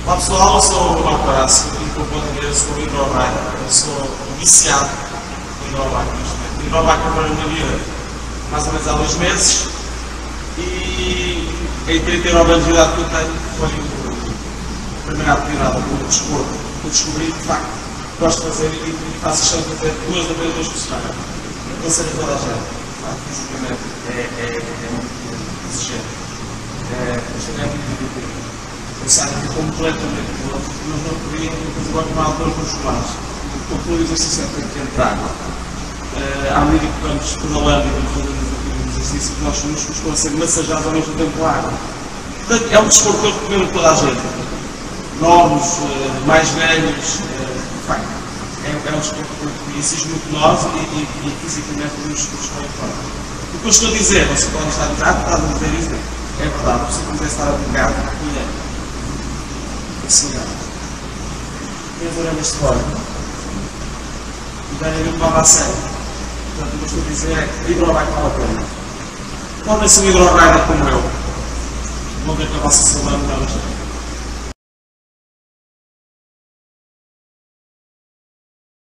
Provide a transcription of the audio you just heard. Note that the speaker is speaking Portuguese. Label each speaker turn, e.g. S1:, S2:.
S1: Olá pessoal, eu sou o Marco Horácio e como podem ver sou hidrovac. Eu sou viciado em hidrovac neste momento. Hidrovac comprou na minha vida mais ou menos há 2 meses e em 39 anos de idade que eu tenho foi a primeira atividade do desporto que eu descobri que de facto gosto de fazer e faço questão de fazer 2 a 3 vezes por semana. Aconselho a toda a gente. Fisicamente é muito exigente. É muito difícil. Eu saio completamente do outro, mas não podia, depois agora com alturas musculares. O exercício é feito de água. À medida que vamos pedalando e vamos fazendo os exercícios, os nossos músculos estão a ser massajados ao mesmo tempo com a água. Portanto, é um desporto que eu recomendo a toda a gente. Novos, mais velhos, é um desporto que exige muito de nós e fisicamente os músculos estão em forma. O que eu estou a dizer, você pode estar a dizer, estás a dizer isso? É verdade, se quiser estar a brincar, assim, minhas orelhas de fora e darem um papo a sério. Portanto, o que eu estou a dizer é que hidrovac vale a pena. Podem ser um hidrovac como eu. Vão ver que a vossa saúde é melhor.